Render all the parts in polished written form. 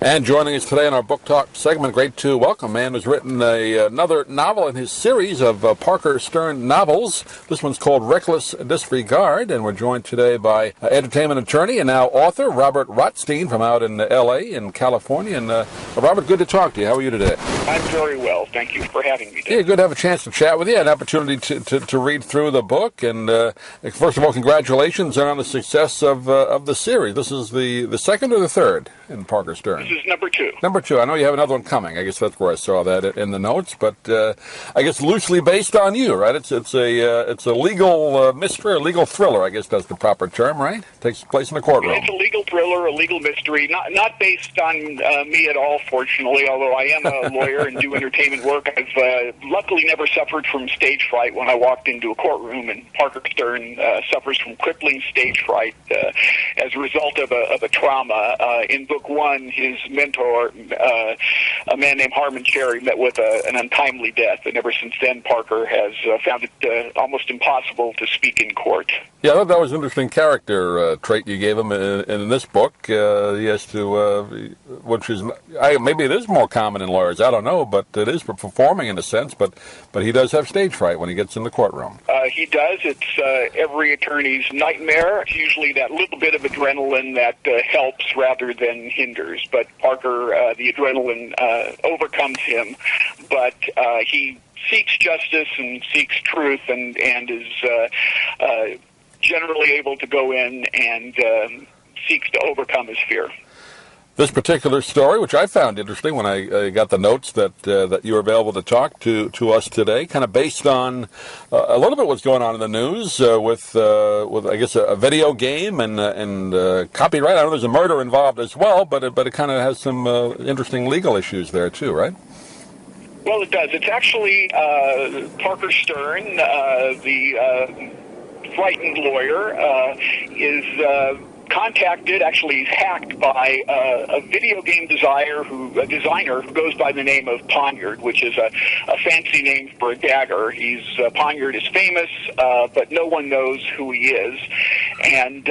And joining us today in our Book Talk segment, great to welcome a man who's written another novel in his series of Parker Stern novels. This one's called Reckless Disregard, and we're joined today by entertainment attorney and now author Robert Rotstein from out in L.A. in California. And Robert, good to talk to you. How are you today? I'm very well. Thank you for having me today. Yeah, good to have a chance to chat with you, an opportunity to read through the book. And first of all, congratulations on the success of the series. This is the second or the third in Parker Stern? This is number two. Number two. I know you have another one coming. I guess that's where I saw that in the notes. But I guess loosely based on you, right? It's a legal mystery, a legal thriller. I guess that's the proper term, right? Takes place in a courtroom. It's a legal thriller, a legal mystery. Not based on me at all, fortunately. Although I am a lawyer and do entertainment work, I've luckily never suffered from stage fright when I walked into a courtroom. And Parker Stern suffers from crippling stage fright as a result of a trauma. In book one, his mentor, a man named Harmon Cherry, met with an untimely death, and ever since then, Parker has found it almost impossible to speak in court. Yeah, I thought that was an interesting character trait you gave him in this book. He has to, which is maybe it is more common in lawyers. I don't know, but it is for performing in a sense. But he does have stage fright when he gets in the courtroom. He does. It's every attorney's nightmare. It's usually that little bit of adrenaline that helps rather than hinders. But Parker, the adrenaline overcomes him. But he seeks justice and seeks truth and is generally able to go in and seeks to overcome his fear. This particular story, which I found interesting when I got the notes that you were available to talk to us today, kind of based on a little bit what's going on in the news with I guess a video game and copyright. I know there's a murder involved as well, but it kind of has some interesting legal issues there too, right? Well, it does. It's actually Parker Stern, the frightened lawyer, is contacted, actually hacked by a video game designer who goes by the name of Poniard, which is a fancy name for a dagger. Poniard is famous, but no one knows who he is. And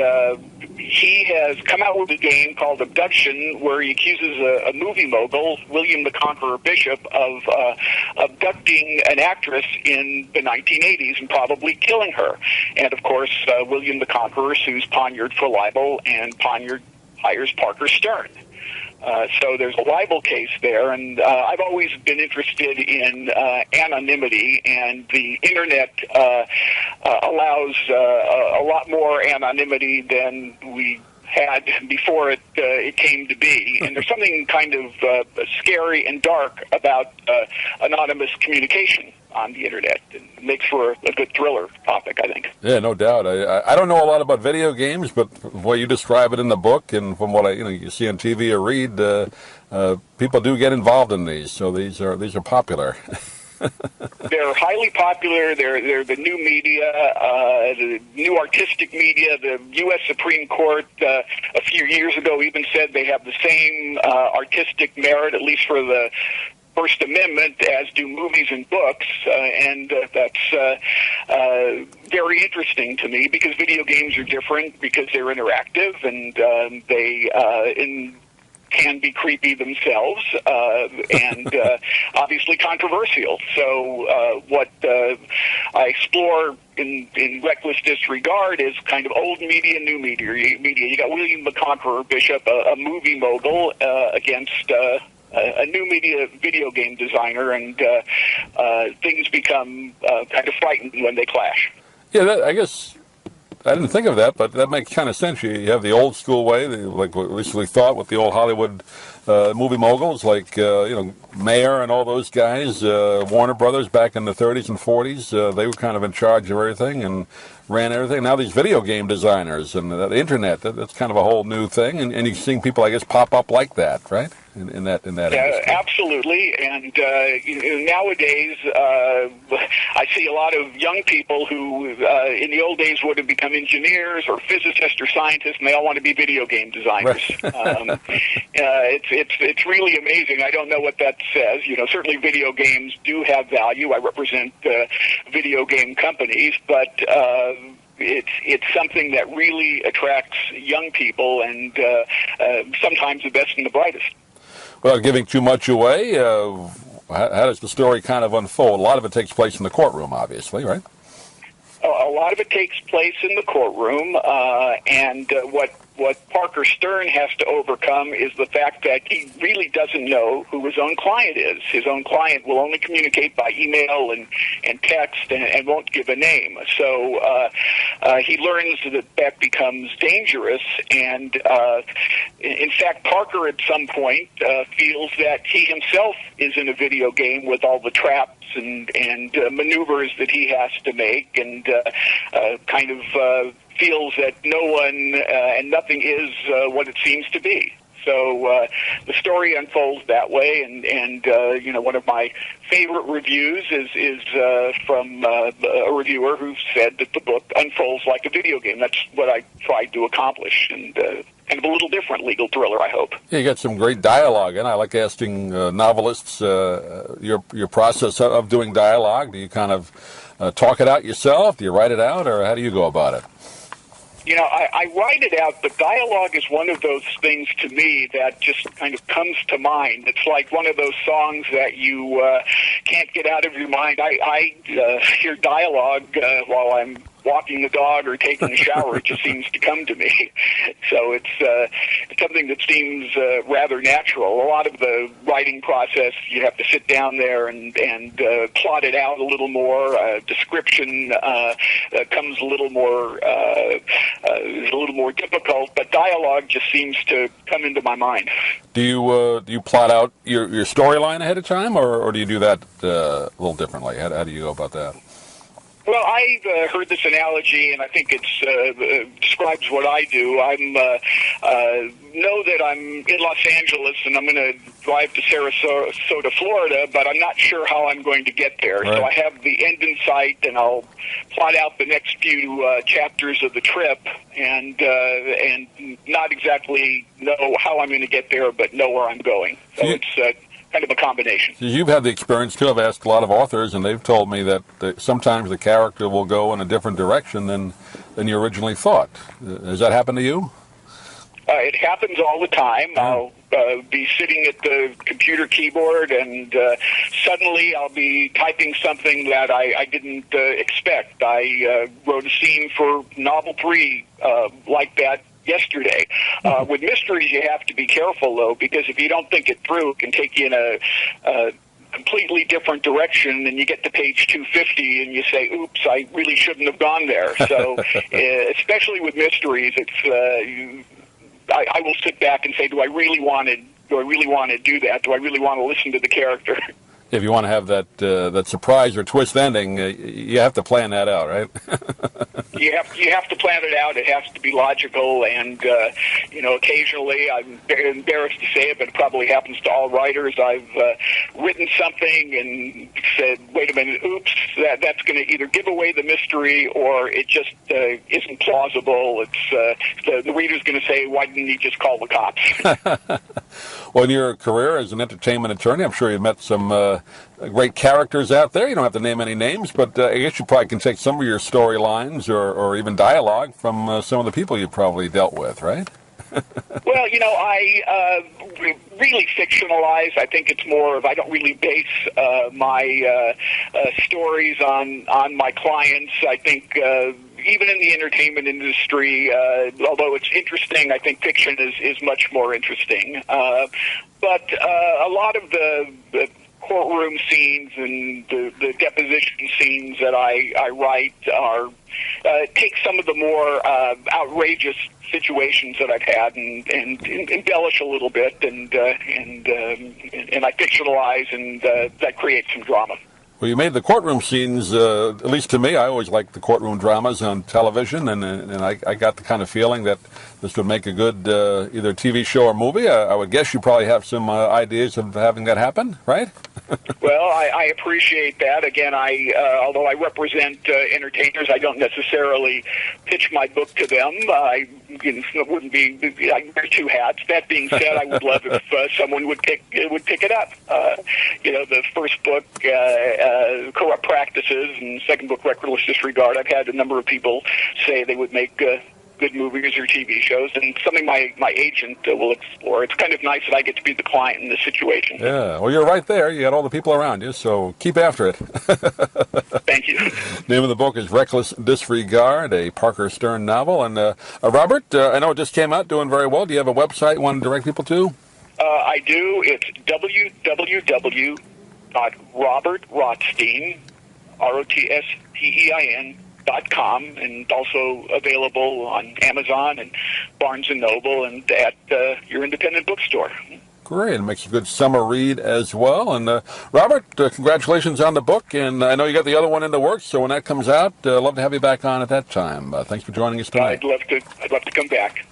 he has come out with a game called Abduction, where he accuses a movie mogul, William the Conqueror Bishop, of abducting an actress in the 1980s and probably killing her. And, of course, William the Conqueror sues Poniard for libel, and Poniard hires Parker Stern. So there's a libel case there, and I've always been interested in anonymity, and the Internet allows a lot more anonymity than we had before it came to be. And there's something kind of scary and dark about anonymous communication on the Internet. It makes for a good thriller topic, I think. Yeah, no doubt. I don't know a lot about video games, but from the way you describe it in the book and from what you see on TV or read, people do get involved in these. So these are popular. They're highly popular. They're the new media, the new artistic media. The U.S. Supreme Court a few years ago even said they have the same artistic merit, at least for the First Amendment, as do movies and books, and that's very interesting to me because video games are different because they're interactive and they can be creepy themselves and obviously controversial. So what I explore in Reckless Disregard is kind of old media, new media. You got William the Conqueror Bishop, a movie mogul, against a new media video game designer, and things become kind of frightening when they clash. Yeah, I guess I didn't think of that, but that makes kind of sense. You have the old school way, like what we recently thought with the old Hollywood movie moguls, like Mayer and all those guys, Warner Brothers back in the 30s and 40s. They were kind of in charge of everything and ran everything. Now these video game designers and the Internet, that's kind of a whole new thing, and you're seeing people, I guess, pop up like that, right? In that industry. Absolutely, and nowadays I see a lot of young people who in the old days would have become engineers or physicists or scientists, and they all want to be video game designers. Right. It's really amazing. I don't know what that says. Certainly video games do have value. I represent video game companies, but it's something that really attracts young people and sometimes the best and the brightest. Without giving too much away, how does the story kind of unfold? A lot of it takes place in the courtroom, obviously, right? A lot of it takes place in the courtroom, and what Parker Stern has to overcome is the fact that he really doesn't know who his own client is. His own client will only communicate by email and text and won't give a name. So he learns that becomes dangerous, and in fact, Parker at some point feels that he himself is in a video game with all the traps and maneuvers that he has to make, and kind of feels that no one and nothing is what it seems to be. So the story unfolds that way, and you know, one of my favorite reviews is from a reviewer who said that the book unfolds like a video game. That's what I tried to accomplish, and kind of a little different legal thriller, I hope. Yeah, you got some great dialogue, and I like asking novelists your process of doing dialogue. Do you kind of talk it out yourself? Do you write it out, or how do you go about it? You know, I write it out, but dialogue is one of those things to me that just kind of comes to mind. It's like one of those songs that you can't get out of your mind. I hear dialogue while I'm walking the dog or taking a shower. It just seems to come to me. So it's something that seems rather natural. A lot of the writing process, you have to sit down there and plot it out a little more. Description comes a little more difficult, but dialogue just seems to come into my mind. Do you plot out your storyline ahead of time, or do you do that a little differently? How do you go about that? Well, I've heard this analogy, and I think it describes what I do. I'm know that I'm in Los Angeles, and I'm going to drive to Sarasota, Florida, but I'm not sure how I'm going to get there. Right. So I have the end in sight, and I'll plot out the next few chapters of the trip, and not exactly know how I'm going to get there, but know where I'm going. So it's kind of a combination. You've had the experience, too. I've asked a lot of authors, and they've told me that sometimes the character will go in a different direction than you originally thought. Has that happened to you? It happens all the time. I'll be sitting at the computer keyboard, and suddenly I'll be typing something that I didn't expect. I wrote a scene for novel 3 like that yesterday. With mysteries, you have to be careful, though, because if you don't think it through, it can take you in a completely different direction, and you get to page 250 and you say, oops, I really shouldn't have gone there. So especially with mysteries, it's I will sit back and say, do I really want to do that? Do I really want to listen to the character? If you want to have that surprise or twist ending, you have to plan that out, right? You have to plan it out. It has to be logical, and occasionally, I'm embarrassed to say it, but it probably happens to all writers. I've written something and said, "Wait a minute, oops, that's going to either give away the mystery, or it just isn't plausible." It's the reader's going to say, "Why didn't he just call the cops?" Well, in your career as an entertainment attorney, I'm sure you've met some great characters out there. You don't have to name any names, but I guess you probably can take some of your storylines or even dialogue from some of the people you probably dealt with, right? Well, I really fictionalize. I think it's more of, I don't really base my stories on my clients. I think even in the entertainment industry, although it's interesting, I think fiction is much more interesting. But a lot of the courtroom scenes and the deposition scenes that I write are take some of the more outrageous situations that I've had and embellish a little bit and I fictionalize, and that creates some drama. Well, you made the courtroom scenes, at least to me, I always liked the courtroom dramas on television, and I got the kind of feeling that this would make a good either TV show or movie. I would guess you probably have some ideas of having that happen, right? Well, I appreciate that. Again, although I represent entertainers, I don't necessarily pitch my book to them. It wouldn't be. I wear 2 hats. That being said, I would love if someone would pick it up. The first book, Corrupt Practices, and second book, Reckless Disregard. I've had a number of people say they would make good movies or TV shows, and something my agent will explore. It's kind of nice that I get to be the client in this situation. Yeah, well, you're right there. You got all the people around you, so keep after it. Thank you. Name of the book is Reckless Disregard, a Parker Stern novel. And Robert, I know it just came out, doing very well. Do you have a website you want to direct people to? I do. It's www.robertrotstein, ROTSTEIN.com, and also available on Amazon and Barnes & Noble and at your independent bookstore. Great. It makes a good summer read as well. And Robert, congratulations on the book. And I know you got the other one in the works, so when that comes out, love to have you back on at that time. Thanks for joining us tonight. I'd love to come back.